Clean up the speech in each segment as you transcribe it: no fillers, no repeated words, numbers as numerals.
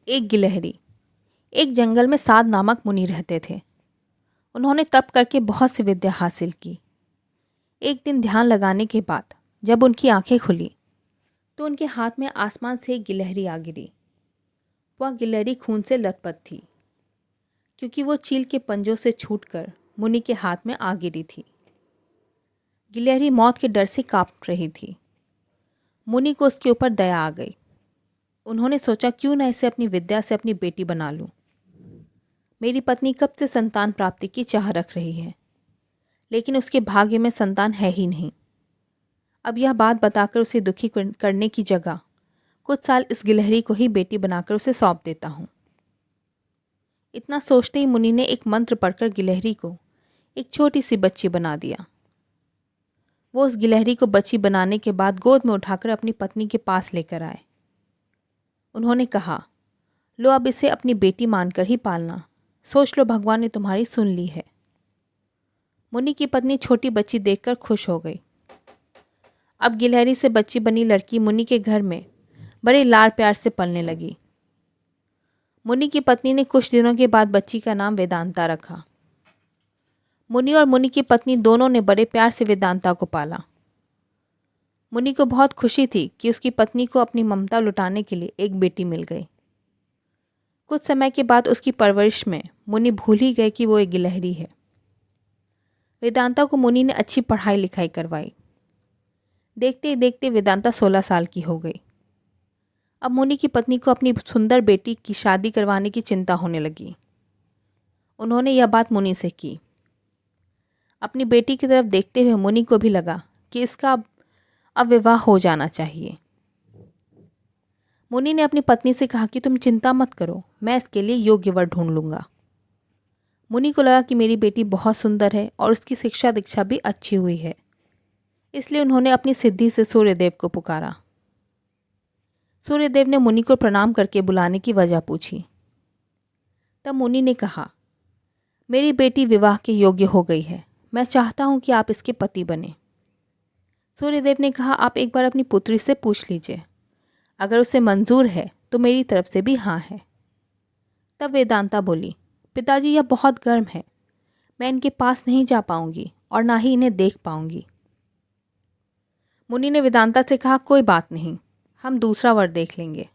एक गिलहरी। एक जंगल में साध नामक मुनि रहते थे। उन्होंने तप करके बहुत सी विद्या हासिल की। एक दिन ध्यान लगाने के बाद जब उनकी आंखें खुली तो उनके हाथ में आसमान से एक गिलहरी आ गिरी। वह गिलहरी खून से लथपथ थी क्योंकि वो चील के पंजों से छूटकर मुनि के हाथ में आ गिरी थी। गिलहरी मौत के डर से कांप रही थी। मुनि को उसके ऊपर दया आ गई। उन्होंने सोचा, क्यों न इसे अपनी विद्या से अपनी बेटी बना लूं। मेरी पत्नी कब से संतान प्राप्ति की चाह रख रही है, लेकिन उसके भाग्य में संतान है ही नहीं। अब यह बात बताकर उसे दुखी करने की जगह कुछ साल इस गिलहरी को ही बेटी बनाकर उसे सौंप देता हूँ। इतना सोचते ही मुनि ने एक मंत्र पढ़कर गिलहरी को एक छोटी सी बच्ची बना दिया। वो उस गिलहरी को बच्ची बनाने के बाद गोद में उठाकर अपनी पत्नी के पास लेकर आए। उन्होंने कहा, लो अब इसे अपनी बेटी मानकर ही पालना। सोच लो, भगवान ने तुम्हारी सुन ली है। मुनि की पत्नी छोटी बच्ची देखकर खुश हो गई। अब गिलहरी से बच्ची बनी लड़की मुनि के घर में बड़े लाड़ प्यार से पलने लगी। मुनि की पत्नी ने कुछ दिनों के बाद बच्ची का नाम वेदांता रखा। मुनि और मुनि की पत्नी दोनों ने बड़े प्यार से वेदांता को पाला। मुनि को बहुत खुशी थी कि उसकी पत्नी को अपनी ममता लुटाने के लिए एक बेटी मिल गई। कुछ समय के बाद उसकी परवरिश में मुनि भूल ही गए कि वो एक गिलहरी है। वेदांता को मुनि ने अच्छी पढ़ाई लिखाई करवाई। देखते ही देखते वेदांता 16 साल की हो गई। अब मुनि की पत्नी को अपनी सुंदर बेटी की शादी करवाने की चिंता होने लगी। उन्होंने यह बात मुनि से की। अपनी बेटी की तरफ देखते हुए मुनि को भी लगा कि इसका अब विवाह हो जाना चाहिए। मुनि ने अपनी पत्नी से कहा कि तुम चिंता मत करो, मैं इसके लिए योग्य वर ढूंढ लूँगा। मुनि को लगा कि मेरी बेटी बहुत सुंदर है और उसकी शिक्षा दीक्षा भी अच्छी हुई है, इसलिए उन्होंने अपनी सिद्धि से सूर्यदेव को पुकारा। सूर्यदेव ने मुनि को प्रणाम करके बुलाने की वजह पूछी। तब मुनि ने कहा, मेरी बेटी विवाह के योग्य हो गई है, मैं चाहता हूँ कि आप इसके पति बने। सूर्यदेव ने कहा, आप एक बार अपनी पुत्री से पूछ लीजिए, अगर उसे मंजूर है तो मेरी तरफ से भी हाँ है। तब वेदांता बोली, पिताजी यह बहुत गर्म है, मैं इनके पास नहीं जा पाऊंगी और ना ही इन्हें देख पाऊंगी। मुनि ने वेदांता से कहा, कोई बात नहीं, हम दूसरा वर देख लेंगे।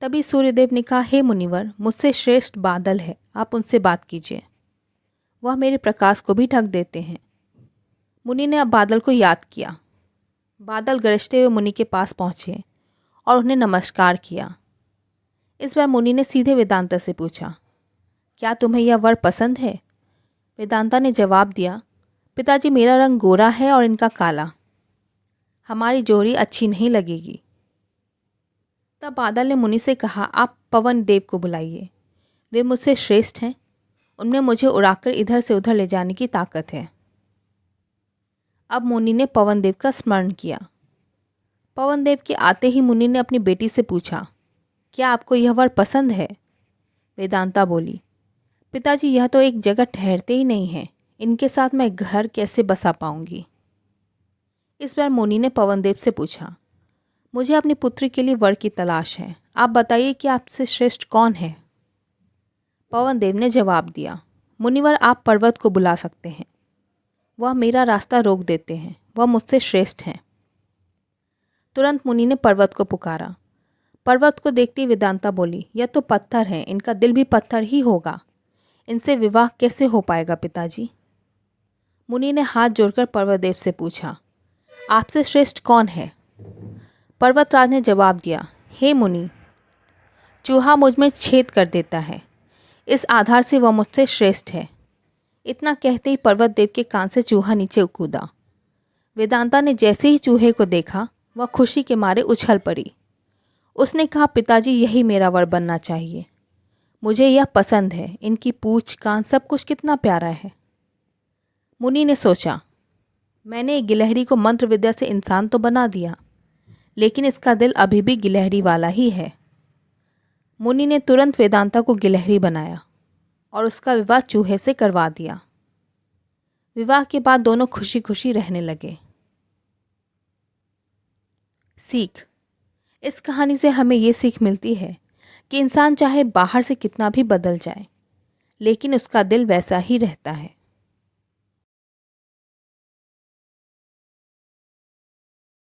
तभी सूर्यदेव ने कहा, हे मुनिवर, मुझसे श्रेष्ठ बादल है, आप उनसे बात कीजिए, वह मेरे प्रकाश को भी ढक देते हैं। मुनि ने अब बादल को याद किया। बादल गरजते हुए मुनि के पास पहुँचे और उन्हें नमस्कार किया। इस बार मुनि ने सीधे वेदांता से पूछा, क्या तुम्हें यह वर पसंद है? वेदांता ने जवाब दिया, पिताजी मेरा रंग गोरा है और इनका काला, हमारी जोड़ी अच्छी नहीं लगेगी। तब बादल ने मुनि से कहा, आप पवन देव को बुलाइए, वे मुझसे श्रेष्ठ हैं, उनमें मुझे उड़ाकर इधर से उधर ले जाने की ताकत है। अब मुनि ने पवन देव का स्मरण किया। पवन देव के आते ही मुनि ने अपनी बेटी से पूछा, क्या आपको यह वर पसंद है? वेदांता बोली, पिताजी यह तो एक जगह ठहरते ही नहीं हैं, इनके साथ मैं घर कैसे बसा पाऊंगी? इस बार मुनि ने पवन देव से पूछा, मुझे अपनी पुत्री के लिए वर की तलाश है, आप बताइए कि आपसे श्रेष्ठ कौन है? पवन देव ने जवाब दिया, मुनिवर, आप पर्वत को बुला सकते हैं, वह मेरा रास्ता रोक देते हैं, वह मुझसे श्रेष्ठ हैं। तुरंत मुनि ने पर्वत को पुकारा। पर्वत को देखते ही वेदांता बोली, यह तो पत्थर है, इनका दिल भी पत्थर ही होगा, इनसे विवाह कैसे हो पाएगा पिताजी? मुनि ने हाथ जोड़कर पर्वतदेव से पूछा, आपसे श्रेष्ठ कौन है? पर्वतराज ने जवाब दिया, हे मुनि, चूहा मुझ में छेद कर देता है, इस आधार से वह मुझसे श्रेष्ठ है। इतना कहते ही पर्वतदेव के कान से चूहा नीचे कूदा। वेदांता ने जैसे ही चूहे को देखा, वह खुशी के मारे उछल पड़ी। उसने कहा, पिताजी यही मेरा वर बनना चाहिए, मुझे यह पसंद है, इनकी पूंछ कान सब कुछ कितना प्यारा है। मुनि ने सोचा, मैंने एक गिलहरी को मंत्र विद्या से इंसान तो बना दिया, लेकिन इसका दिल अभी भी गिलहरी वाला ही है। मुनि ने तुरंत वेदांता को गिलहरी बनाया और उसका विवाह चूहे से करवा दिया। विवाह के बाद दोनों खुशी खुशी रहने लगे। सीख, इस कहानी से हमें ये सीख मिलती है कि इंसान चाहे बाहर से कितना भी बदल जाए, लेकिन उसका दिल वैसा ही रहता है।